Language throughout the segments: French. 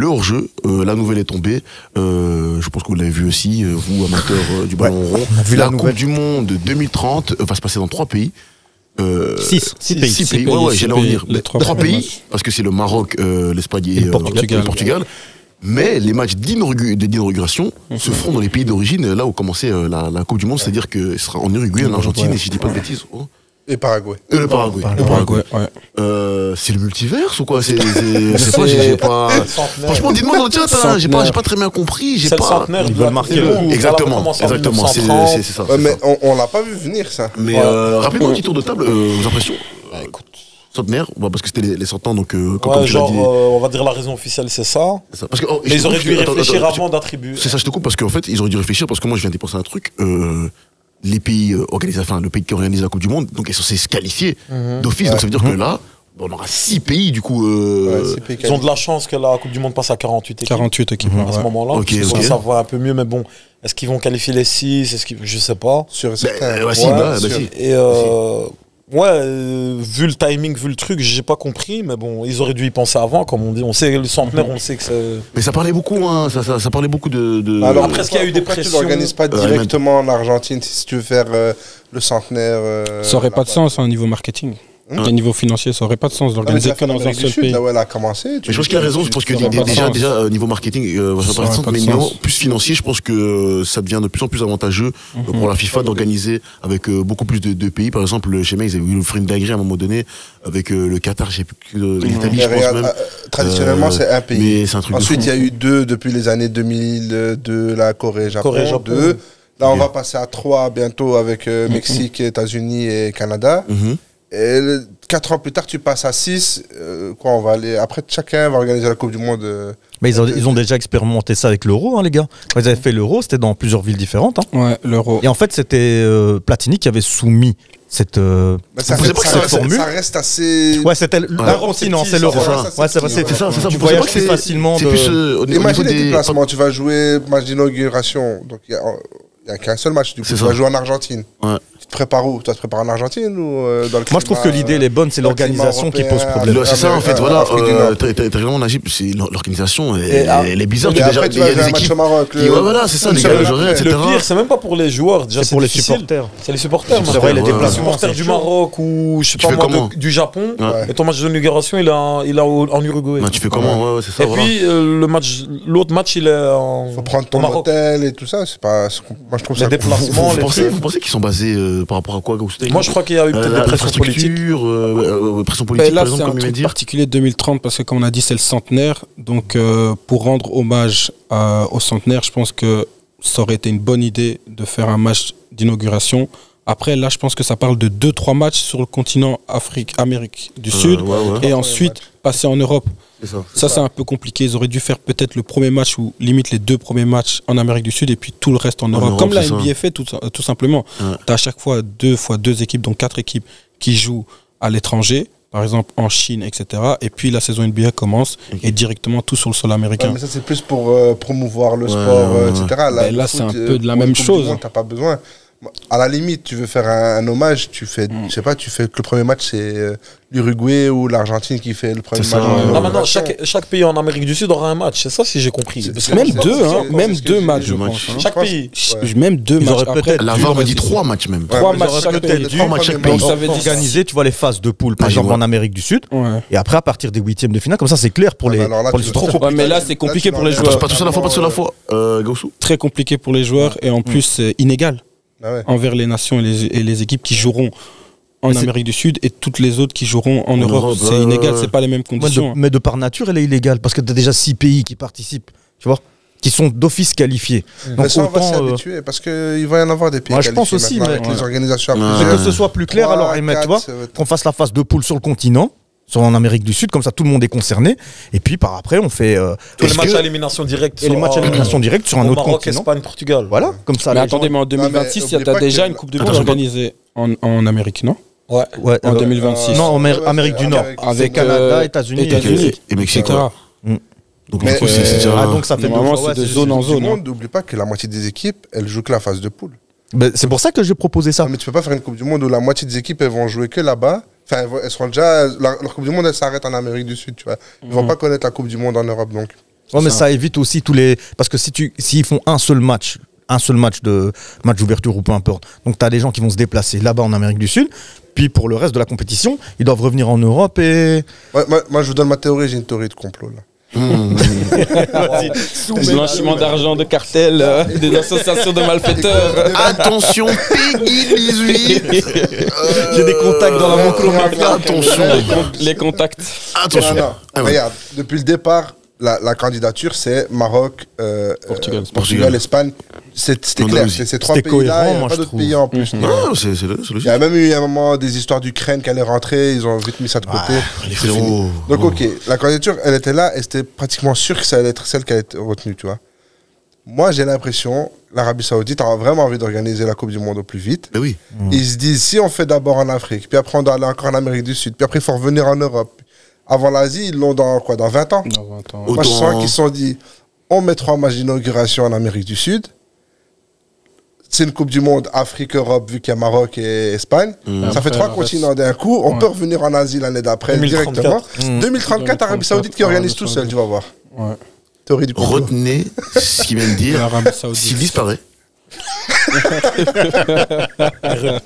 hors-jeu, la nouvelle est tombée. Je pense que vous l'avez vu aussi, vous, amateurs du ballon rond. La Coupe du Monde 2030 va se passer dans 3 pays. 6 pays. Ouais, j'allais en venir. 3 pays, matchs. parce que c'est le Maroc, l'Espagne et le Portugal. Mais les matchs d'inauguration se feront dans les pays d'origine, là où commençait la Coupe du Monde, c'est-à-dire que ce sera en Uruguay, en Argentine, et si je dis pas de bêtises. Et Paraguay. Le Paraguay. Ouais. C'est le multiverse ou quoi? J'ai pas. Franchement, dites-moi dans le chat, j'ai pas très bien compris. C'est le centenaire. Ils veulent marquer le. Exactement, c'est ça. Mais on l'a pas vu venir, ça. Mais rappelez-moi un petit tour de table, vos impressions. Écoute. Centenaire, parce que c'était les 100 ans, donc comme Ouais, tu l'as dit. on va dire la raison officielle, c'est ça. Parce que, Mais ils auraient dû réfléchir avant d'attribuer. C'est ça, je te coupe, parce qu'en fait, ils auraient dû réfléchir, parce que moi, je viens d'y penser à un truc. Les pays organisés, enfin, le pays qui organise la Coupe du Monde, donc est censé se qualifier d'office. Donc ça veut dire que là, on aura 6 pays, du coup. Ils ont de la chance que la Coupe du Monde passe à 48 équipes. 48 équipes. À ce moment-là. Ok. Ça va un peu mieux, mais bon. Est-ce qu'ils vont qualifier les 6? Je sais pas. Sur certains. Si. Et vu le timing, vu le truc, j'ai pas compris, mais bon, ils auraient dû y penser avant, comme on dit. On sait, le centenaire, on sait que c'est. Mais ça parlait beaucoup, hein, ça parlait beaucoup de... Alors, après, est-ce qu'il y a eu des pourquoi pressions? tu l'organises pas directement en Argentine si tu veux faire le centenaire Ça aurait pas de sens au niveau marketing. Au niveau financier, ça aurait pas de sens d'organiser que dans un seul pays. Là où elle a commencé. Mais je pense qu'il a raison, je pense que déjà niveau marketing, ça va pas mais niveau plus financier, je pense que ça devient de plus en plus avantageux pour la FIFA d'organiser avec beaucoup plus de pays. Par exemple, chez moi, ils avaient voulu faire une dinguerie à un moment donné avec le Qatar, je sais plus, l'Italie, je pense même. Traditionnellement, c'est un pays. Mais c'est un truc Ensuite, il y a eu 2 depuis les années 2002, la Corée, Japon. 2. Là, on va passer à 3 bientôt avec Mexique, États-Unis et Canada. Et 4 ans plus tard, tu passes à 6. On va aller. Après, chacun va organiser la Coupe du Monde. Mais ils ont déjà expérimenté ça avec l'Euro, hein, les gars. Quand ils avaient fait l'Euro, c'était dans plusieurs villes différentes. Hein. Ouais, l'Euro. Et en fait, c'était Platini qui avait soumis cette formule. Ça reste assez. Ouais, c'était un continent, c'est l'Euro. Ouais, c'est ça. Tu voyages plus facilement. Imagine les déplacements. Tu vas jouer match d'inauguration. Donc, il n'y a qu'un seul match. Du coup, tu vas jouer en Argentine. Tu te prépares où? Tu vas te préparer en Argentine ou dans le Moi, je trouve que l'idée, elle est bonne, c'est l'organisation qui pose problème. C'est ça, en fait, voilà. T'as vraiment Najib, l'organisation, elle est bizarre. Tu vas jouer un match au Maroc. Voilà, c'est ça, les gars, le pire, c'est même pas pour les joueurs, déjà, c'est pour les supporters. C'est les supporters. C'est vrai, les déplacements. Les supporters du Maroc ou, je sais pas moi, du Japon. Et ton match d'inauguration, il est en Uruguay. Tu fais comment? Ouais, c'est ça. Et puis, l'autre match, il est en. Faut prendre ton hôtel et tout ça. Moi, je trouve ça. Les déplacements, vous pensez qu'ils sont basés par rapport à quoi? Moi, je crois qu'il y a eu peut-être des pressions politiques. Pression politique, là, par exemple, c'est un comme il m'a truc dit. particulier de 2030 parce que, comme on a dit, c'est le centenaire. Donc, pour rendre hommage au centenaire, je pense que ça aurait été une bonne idée de faire un match d'inauguration. Après, là, je pense que ça parle de 2-3 matchs sur le continent Amérique du Sud et ensuite passer en Europe. Ça, c'est un peu compliqué. Ils auraient dû faire peut-être le premier match ou limite les 2 premiers matchs en Amérique du Sud et puis tout le reste en Europe. Comme la NBA fait tout simplement. Tu as à chaque fois 2 équipes, donc 4 équipes qui jouent à l'étranger, par exemple en Chine, etc. Et puis la saison NBA commence et directement tout sur le sol américain. Mais ça, c'est plus pour promouvoir le sport, etc. Là, c'est un peu de la même chose. Tu n'as pas besoin. À la limite, tu veux faire un hommage, tu fais, je sais pas, tu fais que le premier match c'est l'Uruguay ou l'Argentine qui fait le premier match. Non, maintenant chaque pays en Amérique du Sud aura un match, c'est ça si j'ai compris. Même 2 matchs, je pense. Chaque pays. Même 2 matchs. Après, la VAR me dit 3 matchs même. 3 matchs chaque pays. 3 matchs chaque pays. Donc ça veut dire organiser, tu vois, les phases de poule, par exemple en Amérique du Sud. Et après, à partir des 8e de finale, comme ça, c'est clair pour les supporters. Mais là, c'est compliqué pour les joueurs. Pas tout seul à la fois, Gaussou. Très compliqué pour les joueurs et en plus inégal. Envers les nations et les équipes qui joueront en Amérique du Sud et toutes les autres qui joueront en Europe. C'est inégal, c'est pas les mêmes conditions. Mais de par nature, elle est illégale parce que tu as déjà 6 pays qui participent, tu vois, qui sont d'office qualifiés. Donc ça, on va s'y habituer parce qu'il va y en avoir des pays qualifiés. Je pense aussi, avec les organisations que ce soit plus clair, alors tu vois, qu'on fasse la phase de poule sur le continent. En Amérique du Sud, comme ça tout le monde est concerné. Et puis par après, on fait. Tous les matchs à élimination directe. Et les matchs à élimination directe sur un autre Maroc, continent. Espagne, Portugal. Voilà, comme ça. Mais attendez, mais en 2026, il y a déjà une Coupe du Monde organisée en Amérique, non? Ouais. En 2026. Non, en Amérique du Nord. Avec Canada, États-Unis et Mexique. Donc ça fait c'est de zone en zone. N'oublie pas que la moitié des équipes, elles jouent que la phase de poule. C'est pour ça que j'ai proposé ça. Mais tu peux pas faire une Coupe du Monde où la moitié des équipes, elles vont jouer que là-bas. Enfin, elles seront déjà. Leur Coupe du Monde, elle s'arrête en Amérique du Sud, tu vois. Ils vont pas connaître la Coupe du Monde en Europe, donc. Ouais, mais ça évite aussi tous les. Parce que s'ils font un seul match d'ouverture ou peu importe, donc tu as des gens qui vont se déplacer là-bas en Amérique du Sud, puis pour le reste de la compétition, ils doivent revenir en Europe et. Ouais, moi, je vous donne ma théorie, j'ai une théorie de complot là. Blanchiment d'argent, de cartel, des associations de malfaiteurs. Attention, Peggy 18. J'ai des contacts dans la Monclo-Mafia. Attention. Les contacts. Attention. Non. Regarde, depuis le départ, la candidature, c'est Maroc, Portugal, Espagne. C'était clair, c'est ces trois pays-là, il n'y a pas d'autres pays en plus. Non, c'est logique. Il y a même eu un moment des histoires d'Ukraine qui allaient rentrer, ils ont vite mis ça de côté. Les frérots. Donc ok, la candidature, elle était là et c'était pratiquement sûr que ça allait être celle qui allait être retenue, tu vois. Moi, j'ai l'impression, l'Arabie Saoudite a vraiment envie d'organiser la Coupe du Monde au plus vite. Mais oui. Ils se disent, si on fait d'abord en Afrique, puis après on doit aller encore en Amérique du Sud, puis après il faut revenir en Europe. Avant l'Asie, ils l'ont dans 20 ans. Dans 20 ans. Moi, je sens qu'ils se sont dit, on met 3 matchs d'inauguration en Amérique du Sud. C'est une Coupe du Monde Afrique-Europe, vu qu'il y a Maroc et Espagne. Ça fait 3 continents d'un coup. On peut revenir en Asie l'année d'après directement. 2034, Arabie Saoudite qui organise tout seul, tu vas voir. Ouais. Théorie du complot. Retenez ce qu'il vient de dire. S'il disparaît,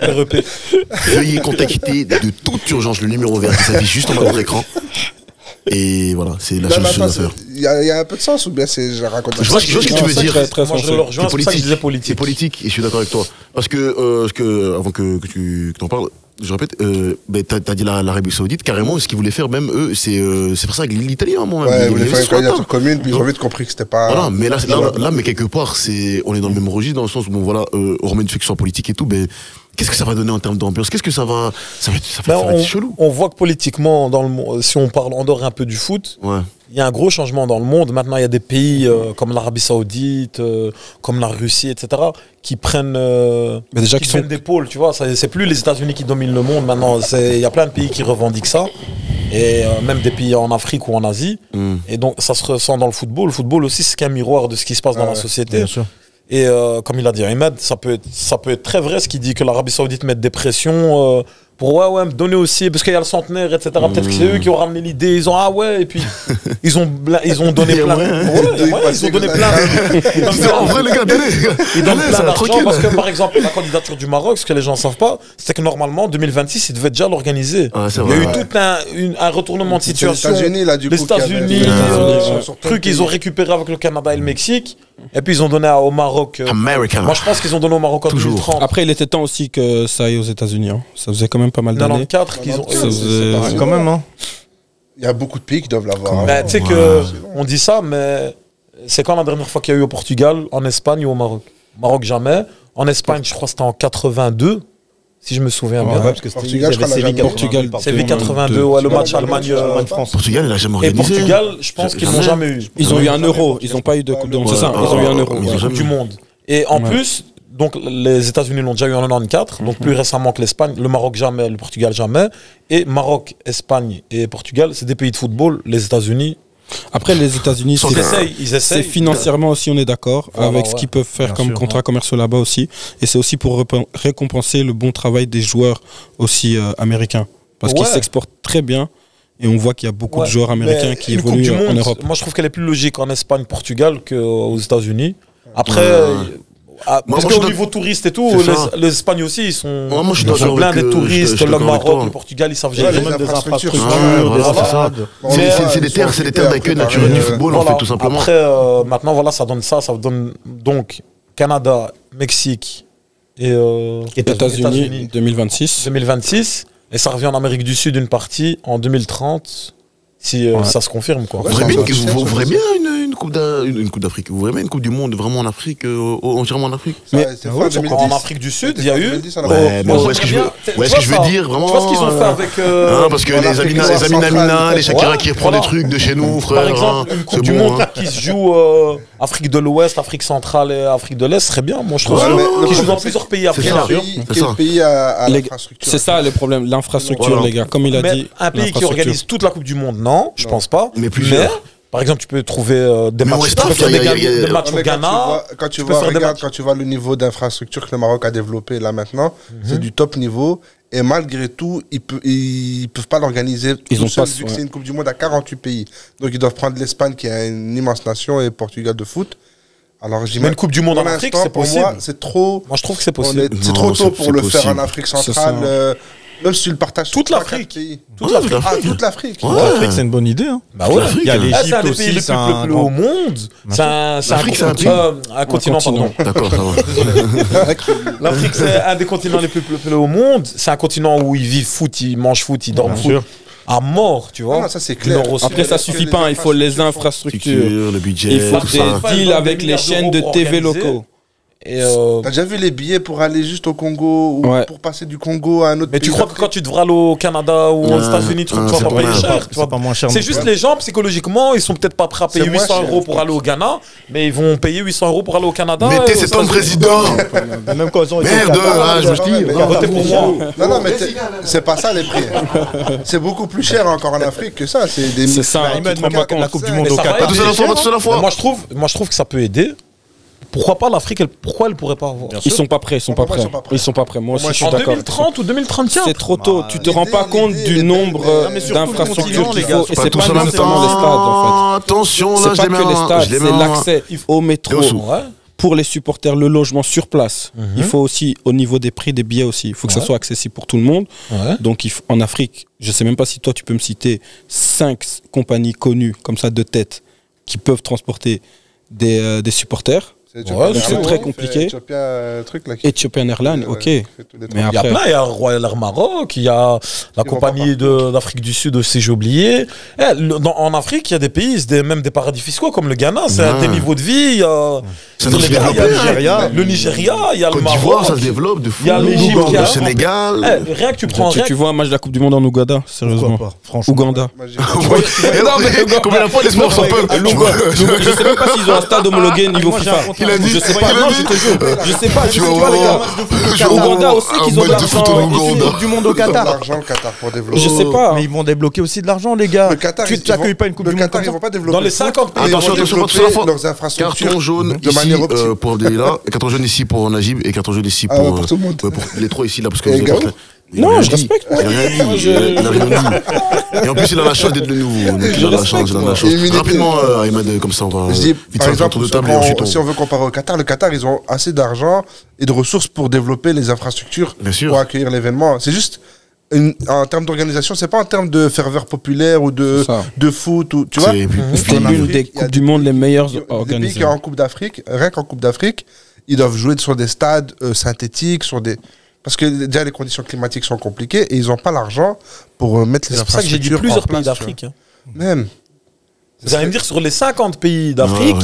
REP. veuillez contacter de toute urgence le numéro vert qui s'affiche juste en bas de votre écran. Et voilà, c'est la seule chose à faire. Il y a un peu de sens ou bien je raconte Je vois ce que tu veux dire. Moi, je le rejoins, c'est pour ça que je disais politique. C'est politique, et je suis d'accord avec toi. Parce que, avant que tu t'en parles, je répète, t'as dit l'Arabie Saoudite, carrément, ce qu'ils voulaient faire, même eux, c'est faire ça avec l'Italie, à un moment. Ouais, ils voulaient faire une candidature commune, puis ils ont vite compris que c'était pas. Voilà, mais là, mais quelque part, on est dans le même registre, dans le sens où, bon, voilà, on remet une fiction politique et tout, mais qu'est-ce que ça va donner en termes d'ambiance? Qu'est-ce que ça va être chelou. On voit que politiquement, dans le monde, si on parle en dehors un peu du foot, il y a un gros changement dans le monde. Maintenant, il y a des pays comme l'Arabie Saoudite, comme la Russie, etc., qui prennent, prennent des pôles. Tu vois, c'est plus les États-Unis qui dominent le monde. Maintenant, il y a plein de pays qui revendiquent ça. Et même des pays en Afrique ou en Asie. Et donc, ça se ressent dans le football. Le football aussi, c'est qu'un miroir de ce qui se passe dans la société. Bien sûr. Et comme il a dit Ahmed, ça peut être très vrai ce qu'il dit que l'Arabie Saoudite met des pressions pour me donner aussi, parce qu'il y a le centenaire, etc. Peut-être que c'est eux qui ont ramené l'idée, ils ont et puis ils ont donné plein. Ils ont donné plein. En vrai, les gars, ils donnent plein d'argent parce que par exemple, la candidature du Maroc, ce que les gens ne savent pas, c'est que normalement, 2026, ils devaient déjà l'organiser. Il y a eu tout un retournement de situation. Les États-Unis, là, du coup. Les États-Unis, truc qu'ils ont récupéré avec le Canada et le Mexique. Et puis ils ont donné au Maroc. Moi je pense qu'ils ont donné au Maroc en 2030. Après il était temps aussi que ça aille aux États-Unis. Hein. Ça faisait quand même pas mal d'années. 94 qu'ils ont. Quand même. Hein. Il y a beaucoup de pays qui doivent l'avoir. Tu sais que on dit ça, mais c'est quand la dernière fois qu'il y a eu au Portugal, en Espagne ou au Maroc? Maroc jamais. En Espagne, je crois que c'était en 82. Si je me souviens bien. Parce que Portugal, je crois Portugal. C'est V82, le match Allemagne-France. Portugal, il a jamais organisé. Et Portugal, je pense qu'ils n'ont jamais eu. Ils ont eu un euro. Ils n'ont pas eu de Coupe du Monde. C'est ça. Ils ont eu un euro. Coupe du Monde. Et en plus, donc les États-Unis l'ont déjà eu en 94, donc plus récemment que l'Espagne. Le Maroc jamais, le Portugal jamais. Et Maroc, Espagne et Portugal, c'est des pays de football. Les États-Unis. Après, les États-Unis, ils essayent. C'est financièrement aussi, on est d'accord, avec ce qu'ils peuvent faire comme contrats commerciaux là-bas aussi. Et c'est aussi pour récompenser le bon travail des joueurs aussi américains. Parce qu'ils s'exportent très bien. Et on voit qu'il y a beaucoup de joueurs américains qui évoluent en Europe. Moi, je trouve qu'elle est plus logique en Espagne, Portugal qu'aux États-Unis. Après. Parce qu'au niveau touriste et tout, les Espagnols aussi, ils sont plein de touristes. Le Maroc, le Portugal, ils savent gérer des infrastructures. C'est des terres d'accueil naturelles du football, en fait, tout simplement. Après, maintenant, voilà, ça donne donc Canada, Mexique et États-Unis 2026. Et ça revient en Amérique du Sud une partie en 2030. Si ça se confirme, quoi. Vous verrez bien une Coupe d'Afrique. Vous verrez bien une Coupe du Monde vraiment en Afrique, entièrement en Afrique. Mais en Afrique du Sud, il y a eu. Est-ce que je veux dire vraiment? Tu vois ce qu'ils ont fait avec. Parce que les Amin Amina, les Shakira qui reprennent des trucs de chez nous, frère. Par exemple, une Coupe du Monde qui se joue Afrique de l'Ouest, Afrique centrale et Afrique de l'Est serait bien. Moi, je trouve qui joue dans plusieurs pays africains. Quel pays a l'infrastructure? C'est ça le problème, l'infrastructure, les gars. Comme il a dit. Un pays qui organise toute la Coupe du Monde, non, je pense pas. Mais plusieurs. Par exemple, tu peux trouver des matchs au Ghana. Quand tu vois le niveau d'infrastructure que le Maroc a développé là maintenant, c'est du top niveau. Et malgré tout, ils peuvent pas l'organiser tout seuls, vu que c'est une Coupe du Monde à 48 pays. Donc ils doivent prendre l'Espagne, qui est une immense nation, et Portugal de foot. Alors, mais une Coupe du Monde en Afrique, c'est possible. Moi, c'est trop. Moi, je trouve que c'est possible. C'est trop tôt pour le faire en Afrique centrale. Même si tu le partages toute l'Afrique. Toute l'Afrique. L'Afrique, c'est une bonne idée. Bah ouais. Il y a l'Égypte c'est un des pays les plus peuplés au monde. L'Afrique, c'est un continent, pardon. D'accord, ça va. L'Afrique, c'est un des continents les plus peuplés au monde. C'est un continent où ils vivent foot, ils mangent foot, ils dorment foot. À mort, tu vois. Ça c'est clair. Après, ça suffit pas. Il faut les infrastructures. Le budget. Il faut des deals avec les chaînes de TV locaux. T'as déjà vu les billets pour aller juste au Congo ou pour passer du Congo à un autre pays? Mais tu crois que quand tu devras aller au Canada ou aux États-Unis, tu vas pas payer cher? C'est pas moins cher. C'est juste les gens, psychologiquement, ils sont peut-être pas prêts à payer 800 € pour aller au Ghana, mais ils vont payer 800 € pour aller au Canada. Mettez cet homme président. Même quand ils ont merde, je me dis, votez pour moi. Non, mais c'est pas ça les prix. C'est beaucoup plus cher encore en Afrique que ça. C'est ça. La Coupe du Monde au Qatar. Tout à la fois. Moi, je trouve que ça peut aider. Pourquoi pas l'Afrique, pourquoi elle pourrait pas avoir? Ils sont pas prêts. Moi aussi, je suis d'accord. En 2030 ou 2034. C'est trop tôt. Tu te rends pas compte du nombre d'infrastructures qu'il faut. Et c'est pas nécessairement les stades, en fait. Attention, là, c'est pas que les stades, c'est l'accès au métro. Pour les supporters, le logement sur place. Il faut aussi, au niveau des prix des billets aussi, il faut que ça soit accessible pour tout le monde. Donc en Afrique, je sais même pas si toi tu peux me citer 5 compagnies connues comme ça de tête qui peuvent transporter des supporters. C'est très compliqué. Ethiopian Airlines, ok. Mais après, il y a Royal Air Maroc, il y a la compagnie d'Afrique du Sud aussi, j'ai oublié. En Afrique, il y a des pays, même des paradis fiscaux comme le Ghana, c'est des niveaux de vie. Il y a le Nigeria, il y a le Maroc. Côte d'Ivoire, ça se développe de fou. Il y a l'Égypte, le Sénégal. Rien que tu prends. Tu vois un match de la Coupe du Monde en Ouganda, sérieusement. Ouganda. Combien de fois les sports sont peu. Je sais même pas s'ils ont un stade homologué niveau FIFA. Il a dit, je sais pas, non, je te jure. Je sais pas, tu vois les gars. Ouganda aussi qu'ils ont de l'argent. Coupe du Monde au Qatar. L'argent, le Qatar pour développer. Je sais pas. Mais ils vont débloquer aussi de l'argent, les gars. Le Qatar, tu n'accueilles pas une Coupe du Monde. Ils vont pas développer. Dans les 50 pays, attention, leurs infrastructures. Carton jaune ici pour là, carton jaune ici pour Najib et carton jaune ici pour tout le monde. Les trois ici là parce que non, je respecte. Il a rien dit. Et en plus, il a la chance d'être le nouveau. Donc il a la chance. Rapidement, Ahmed, comme ça, on va vite faire un tour de table et ensuite si on veut comparer au Qatar, le Qatar, ils ont assez d'argent et de ressources pour développer les infrastructures pour accueillir l'événement. C'est juste en termes d'organisation, c'est pas en termes de ferveur populaire ou de foot, ou tu vois. C'est l'une des coupes du monde les meilleures organisées. Des pays qui en Coupe d'Afrique, rien qu'en Coupe d'Afrique, ils doivent jouer sur des stades synthétiques, sur des. Parce que déjà les conditions climatiques sont compliquées et ils n'ont pas l'argent pour mettre les infrastructures. C'est pour ça que j'ai dit plusieurs pays d'Afrique. Même. Vous allez me dire sur les 50 pays d'Afrique,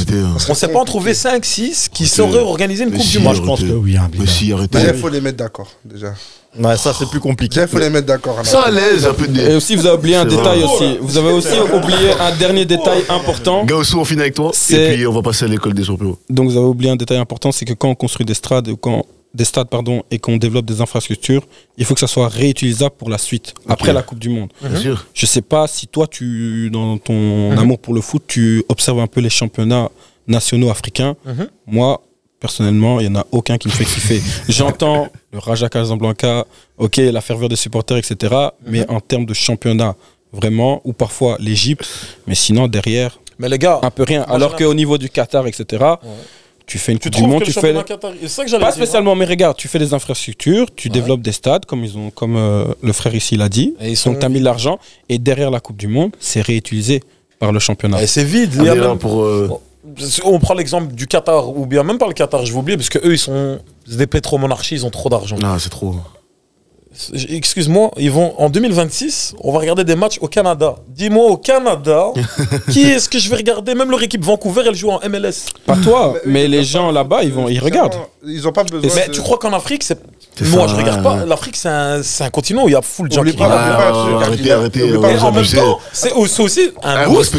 on ne s'est pas en trouver 5-6 qui sauraient organiser une Coupe du Monde. Je pense que oui. Il faut les mettre d'accord déjà. Ouais, ça c'est plus compliqué. Il faut les mettre d'accord. Ça à l'aise un peu de. Et aussi vous avez oublié un détail aussi. Vous avez aussi oublié un dernier détail important. Gaoussou, on finit avec toi. Et puis on va passer à l'école des champions. Donc vous avez oublié un détail important, c'est que quand on construit des stades, et qu'on développe des infrastructures, il faut que ça soit réutilisable pour la suite, après la Coupe du Monde. Bien sûr. Je sais pas si toi, dans ton amour pour le foot, tu observes un peu les championnats nationaux africains. Moi, personnellement, il n'y en a aucun qui me fait kiffer. J'entends le Raja Casablanca, ok, la ferveur des supporters, etc. Mais en termes de championnat, vraiment, ou parfois l'Égypte, mais sinon derrière, mais les gars, un peu rien. Alors qu'au niveau du Qatar, etc., tu fais une Coupe du Monde, tu fais pas spécialement, mais regarde, tu fais des infrastructures, tu développes des stades comme le frère ici l'a dit. Donc tu as mis de l'argent et derrière la Coupe du Monde, c'est réutilisé par le championnat. Et c'est vide. On prend l'exemple du Qatar ou bien même pas le Qatar, je vais oublier parce que eux ils sont des pétromonarchies, ils ont trop d'argent. Ah, c'est trop. Excuse-moi, ils vont en 2026, on va regarder des matchs au Canada. Dis-moi au Canada, qui est-ce que je vais regarder? Même leur équipe Vancouver, elle joue en MLS. Pas toi, mais les gens là-bas, ils regardent. Ils n'ont pas besoin. Mais tu crois qu'en Afrique, moi je regarde pas. L'Afrique, c'est un continent où il y a full de gens qui arrêtez. En même temps, c'est aussi un boost.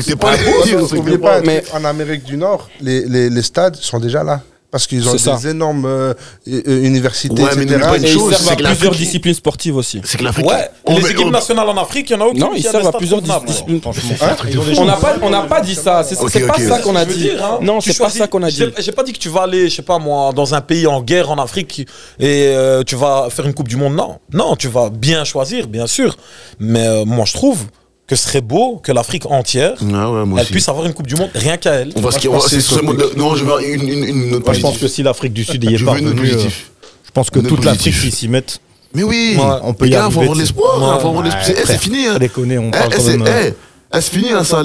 N'oubliez pas, en Amérique du Nord, les stades sont déjà là. Parce qu'ils ont des énormes universités, ouais, etc. Mais ils servent à plusieurs disciplines sportives aussi. C'est que l'Afrique. Ouais, les équipes nationales en Afrique, il y en a aucune. Non, ils servent à plusieurs disciplines. On n'a pas dit ça. C'est pas ça qu'on a dit. Non, c'est pas ça qu'on a dit. J'ai pas dit que tu vas aller, je sais pas moi, dans un pays en guerre en Afrique et tu vas faire une Coupe du Monde. Non, tu vas bien choisir, bien sûr. Mais moi, je trouve que ce serait beau que l'Afrique entière elle puisse avoir une Coupe du Monde rien qu'à elle. Non, je veux une autre. Je pense que si l'Afrique du Sud y est parvenue, je pense que toute l'Afrique s'y mette. Mais oui, on peut y arriver. Il faut avoir de l'espoir. C'est fini. On parle quand même. C'est fini ça,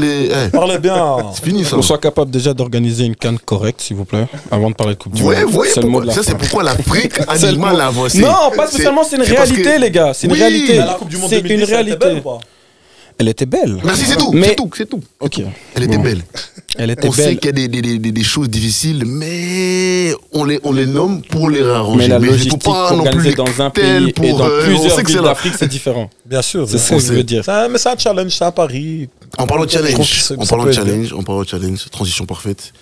Parlez bien. C'est fini ça. On soit capable déjà d'organiser une CAN correcte, s'il vous plaît, avant de parler de Coupe du Monde. C'est le mot de la fin. Ça, c'est pourquoi l'Afrique a du mal à avancer. Non, pas spécialement, c'est une réalité, les gars. C'est une réalité. C'est une réalité. Elle était belle. Merci, c'est tout. Ok. Elle était belle. On sait qu'il y a des choses difficiles, mais on les nomme pour les arranger. Mais la logistique pour organiser dans un pays et dans plusieurs villes d'Afrique, c'est différent. Bien sûr. C'est ça que je veux dire. Mais c'est un challenge, c'est à Paris. En parlant de challenge, transition parfaite.